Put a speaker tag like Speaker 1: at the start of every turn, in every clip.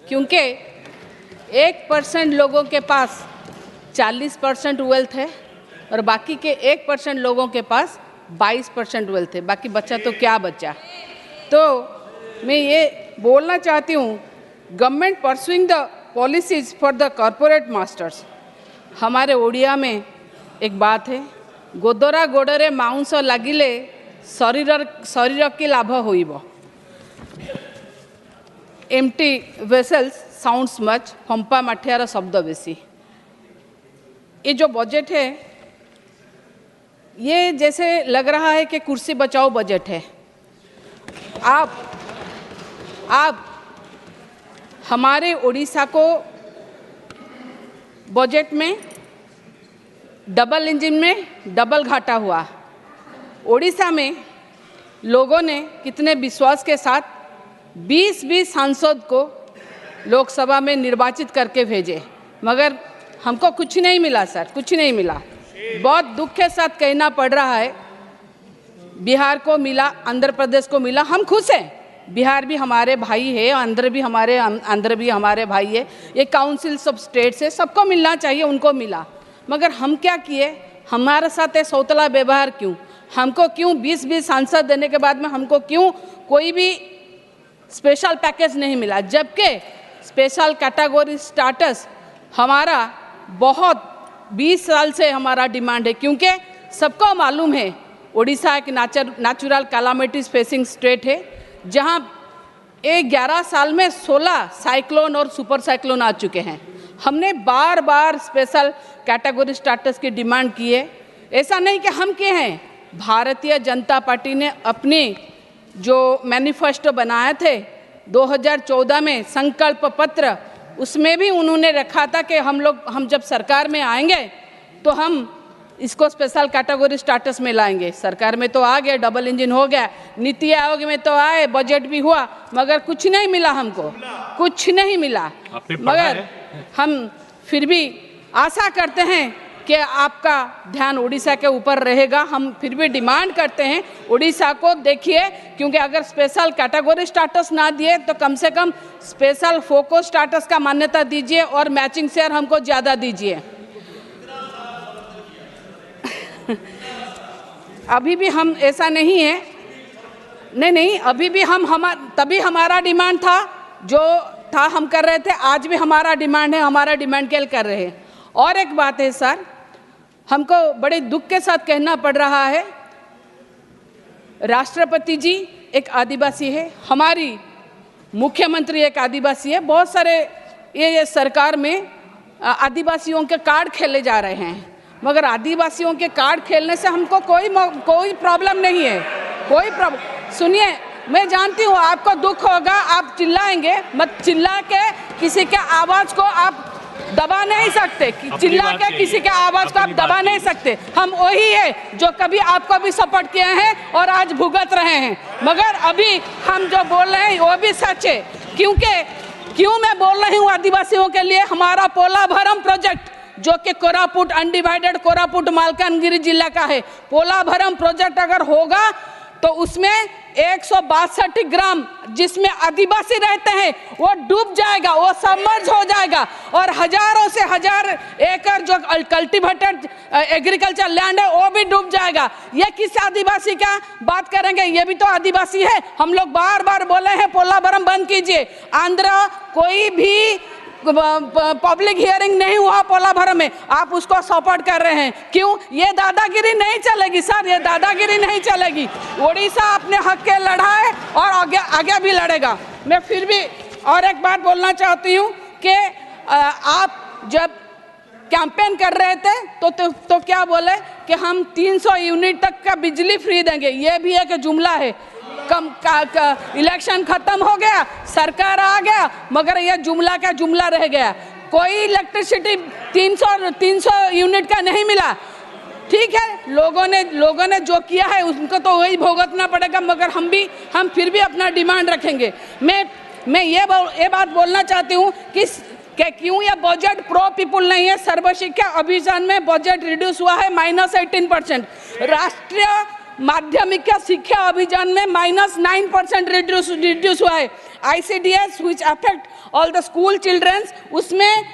Speaker 1: क्योंकि 1% लोगों के पास 40% वेल्थ है और बाकी के 1% लोगों के पास 22% वेल्थ है। बाकी बचा तो क्या बचा। तो मैं ये बोलना चाहती हूँ, government pursuing the policies for the corporate masters. हमारे ओडिया में एक बात है, गोदरा गोड़े माउंस लगिले शरीर की लाभ होइब। एम्प्टी वेसल्स साउंड्स मच, फंपा माठियार शब्द बेसी। ये जो बजट है ये जैसे लग रहा है कि कुर्सी बचाओ बजट है। आप हमारे उड़ीसा को बजट में डबल इंजन में डबल घाटा हुआ। उड़ीसा में लोगों ने कितने विश्वास के साथ 20 सांसद को लोकसभा में निर्वाचित करके भेजे, मगर हमको कुछ नहीं मिला सर, कुछ नहीं मिला। बहुत दुख के साथ कहना पड़ रहा है, बिहार को मिला, आंध्र प्रदेश को मिला, हम खुश हैं। बिहार भी हमारे भाई है, आंध्र भी हमारे भाई है, ये काउंसिल्स ऑफ स्टेट्स है, सबको मिलना चाहिए, उनको मिला। मगर हम क्या किए, हमारे साथ ये सौतला व्यवहार क्यों? हमको क्यों 20 सांसद देने के बाद में हमको क्यों कोई भी स्पेशल पैकेज नहीं मिला? जबकि स्पेशल कैटेगरी स्टेटस हमारा बहुत 20 साल से हमारा डिमांड है, क्योंकि सबको मालूम है उड़ीसा एक नेचुरल कैलामिटीज फेसिंग स्टेट है, जहां 11 साल में 16 साइक्लोन और सुपर साइक्लोन आ चुके हैं। हमने बार बार स्पेशल कैटेगरी स्टेटस की डिमांड की है। ऐसा नहीं कि हम किए हैं, भारतीय जनता पार्टी ने अपनी जो मैनिफेस्टो बनाए थे 2014 में संकल्प पत्र, उसमें भी उन्होंने रखा था कि हम जब सरकार में आएंगे तो हम इसको स्पेशल कैटेगरी स्टेटस में लाएंगे। सरकार में तो आ गया, डबल इंजन हो गया, नीति आयोग में तो आए, बजट भी हुआ, मगर कुछ नहीं मिला, हमको कुछ नहीं मिला। मगर हम फिर भी आशा करते हैं कि आपका ध्यान उड़ीसा के ऊपर रहेगा। हम फिर भी डिमांड करते हैं उड़ीसा को देखिए, क्योंकि अगर स्पेशल कैटेगरी स्टेटस ना दिए तो कम से कम स्पेशल फोकस स्टेटस का मान्यता दीजिए और मैचिंग शेयर हमको ज़्यादा दीजिए। अभी भी हम ऐसा नहीं है, नहीं, अभी भी तभी हमारा डिमांड था, जो था हम कर रहे थे, आज भी हमारा डिमांड है, हमारा डिमांड केल कर रहे हैं। और एक बात है सर, हमको बड़े दुख के साथ कहना पड़ रहा है, राष्ट्रपति जी एक आदिवासी है, हमारी मुख्यमंत्री एक आदिवासी है। बहुत सारे ये सरकार में आदिवासियों के कार्ड खेले जा रहे हैं, मगर आदिवासियों के कार्ड खेलने से हमको कोई प्रॉब्लम नहीं है, कोई प्रॉब्लम। सुनिए, मैं जानती हूँ आपको दुख होगा, आप चिल्लाएंगे, मत चिल्ला के किसी के आवाज़ को आप दबा नहीं सकते, चिल्ला के किसी के आवाज़ को आप दबा नहीं सकते। हम वही है जो कभी आपको भी सपोर्ट किए हैं और आज भुगत रहे हैं, मगर अभी हम जो बोल रहे हैं वो भी सच है। क्यों मैं बोल रही हूँ आदिवासियों के लिए? हमारा पोलाभरम प्रोजेक्ट जो कि कोरापुट अनडिवाइडेड कोरापुट मालकानगिरी जिला का है, पोलाभरम प्रोजेक्ट अगर होगा तो उसमें 162 ग्राम जिसमें आदिवासी रहते हैं वो डूब जाएगा, वो सबमर्ज हो जाएगा, और हजारों से हजार एकड़ जो कल्टीवेटेड एग्रीकल्चर लैंड है वो भी डूब जाएगा। ये किस आदिवासी का बात करेंगे? ये भी तो आदिवासी है। हम लोग बार बार बोले हैं पोलाभरम बंद कीजिए। आंध्र कोई भी पब्लिक हियरिंग नहीं हुआ पोलाभरम में, आप उसको सपोर्ट कर रहे हैं। क्यों? ये दादागिरी नहीं चलेगी सर, ये दादागिरी नहीं चलेगी। उड़ीसा अपने हक के लड़ा है और आगे भी लड़ेगा। मैं फिर भी और एक बात बोलना चाहती हूँ कि आप जब कैंपेन कर रहे थे तो क्या बोले कि हम 300 यूनिट तक का बिजली फ्री देंगे। ये भी एक जुमला है। इलेक्शन खत्म हो गया, सरकार आ गया, मगर यह जुमला का जुमला रह गया। कोई इलेक्ट्रिसिटी 300 यूनिट का नहीं मिला। ठीक है, लोगों ने जो किया है उनको तो वही भुगतना पड़ेगा, मगर हम फिर भी अपना डिमांड रखेंगे। मैं ये बात बोलना चाहती हूँ कि क्यों यह बजट प्रो पीपुल नहीं है। सर्व शिक्षा अभियान में बजट रिड्यूस हुआ है -18%। राष्ट्रीय माध्यमिक शिक्षा अभियान में -9% रिड्यूस हुआ है। ICDS which affect all the school children, उसमें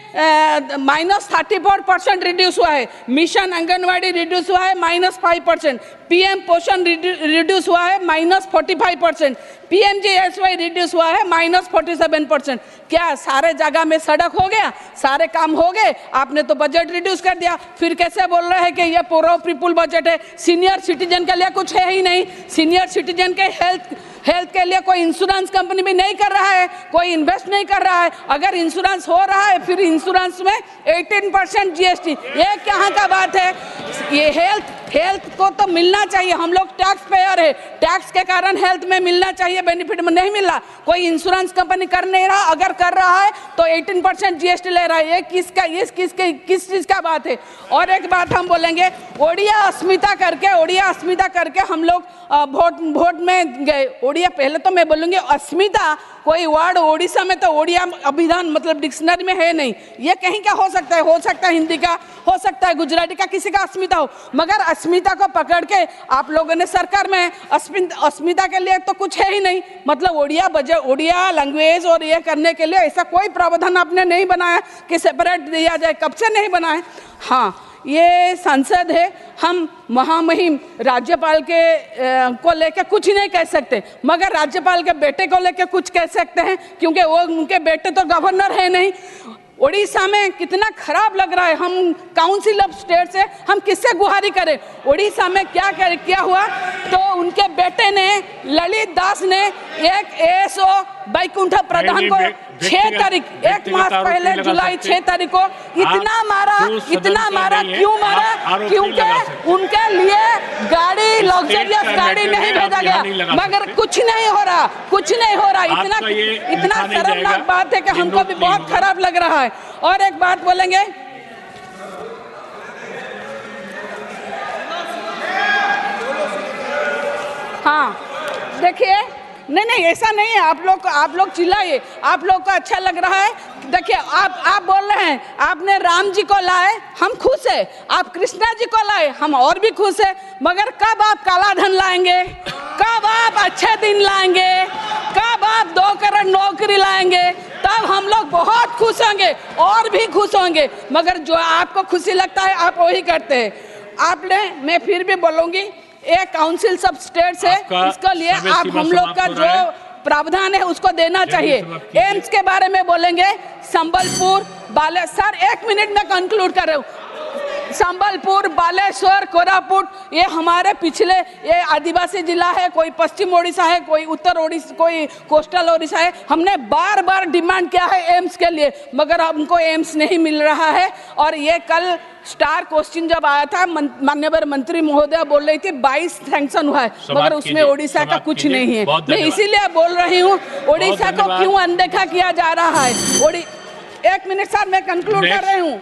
Speaker 1: -34% रिड्यूस हुआ है, मिशन आंगनवाड़ी रिड्यूस हुआ है -5%, PM पोषण रिड्यूस हुआ है -45%, PMGSY रिड्यूस हुआ है -47%। क्या सारे जगह में सड़क हो गया, सारे काम हो गए? आपने तो बजट रिड्यूस कर दिया, फिर कैसे बोल रहे हैं कि ये पूरा पीपुल बजट है? सीनियर सिटीजन के लिए कुछ है ही नहीं। सीनियर सिटीजन के हेल्थ के लिए कोई इंश्योरेंस कंपनी भी नहीं कर रहा है, कोई इन्वेस्ट नहीं कर रहा है। अगर इंश्योरेंस हो रहा है फिर इंश्योरेंस में 18% GST, ये कहाँ का बात है? ये हेल्थ को तो मिलना चाहिए, हम लोग टैक्स पेयर है, टैक्स के कारण हेल्थ में मिलना चाहिए, बेनिफिट में नहीं मिल रहा। कोई इंश्योरेंस कंपनी कर नहीं रहा, अगर कर रहा है तो 18% GST ले रहा है। ये किस चीज़ का बात है? और एक बात हम बोलेंगे, ओडिया अस्मिता करके हम लोग वोट में गए। ओडिया, पहले तो मैं बोलूँगी अस्मिता कोई वर्ड ओडिशा में तो ओडिया अभिधान मतलब डिक्शनरी में है नहीं। ये कहीं का हो सकता है हिंदी का, हो सकता है गुजराती का, किसी का अस्मिता हो, मगर अस्मिता को पकड़ के आप लोगों ने सरकार में अस्मिता के लिए तो कुछ है ही नहीं। मतलब ओडिया लैंग्वेज और ये करने के लिए ऐसा कोई प्रावधान आपने नहीं बनाया कि सेपरेट दिया जाए, कब से नहीं बनाया। हाँ, ये संसद है, हम महामहिम राज्यपाल के को लेके कुछ नहीं कह सकते, मगर राज्यपाल के बेटे को लेके कुछ कह सकते हैं, क्योंकि वो उनके बेटे तो गवर्नर है नहीं। ओडिशा में कितना खराब लग रहा है, हम काउंसिल ऑफ स्टेट से हम किससे गुहारी करें? ओडिशा में क्या हुआ तो उनके बेटे ने, ललित दास ने एक ASO बैकुंठ प्रधान को 6 तारीख, एक मास पहले जुलाई 6 तारीख को इतना मारा। क्यों मारा? क्योंकि उनके लिए गाड़ी, लग्जरियस गाड़ी नहीं भेजा गया, मगर कुछ नहीं हो रहा। इतना शर्मनाक बात है कि हमको भी बहुत खराब लग रहा है। और एक बात बोलेंगे, हाँ देखिए, नहीं ऐसा नहीं है, आप लोग चिल्लाइए, आप लोग को अच्छा लग रहा है। देखिए, आप बोल रहे हैं आपने राम जी को लाए, हम खुश है, आप कृष्णा जी को लाए, हम और भी खुश है, मगर कब आप काला धन लाएंगे? कब आप अच्छे दिन लाएंगे? कब आप 2 करोड़ नौकरी लाएंगे? तब हम लोग बहुत खुश होंगे और भी खुश होंगे, मगर जो आपको खुशी लगता है आप वही करते हैं। मैं फिर भी बोलूँगी, एक काउंसिल सब स्टेट्स है, इसके लिए आप हम लोग का जो प्रावधान है उसको देना चाहिए। एम्स के बारे में बोलेंगे, संबलपुर, बालेश्वर, 1 मिनट में कंक्लूड कर रहा हूँ। संबलपुर, बालेश्वर, कोरापुट, ये हमारे पिछले, ये आदिवासी जिला है, कोई पश्चिम ओडिशा है, कोई उत्तर ओडिशा, कोई कोस्टल ओडिशा है। हमने बार बार डिमांड किया है एम्स के लिए, मगर हमको एम्स नहीं मिल रहा है। और ये कल स्टार क्वेश्चन जब आया था, माननीय मंत्री महोदय बोल रही थी 22 सैंक्शन हुआ है, मगर उसमें ओडिशा का कुछ नहीं है। मैं इसीलिए बोल रही हूँ, ओडिशा को क्यों अनदेखा किया जा रहा है? 1 मिनट सर, मैं कंक्लूड कर रही हूँ।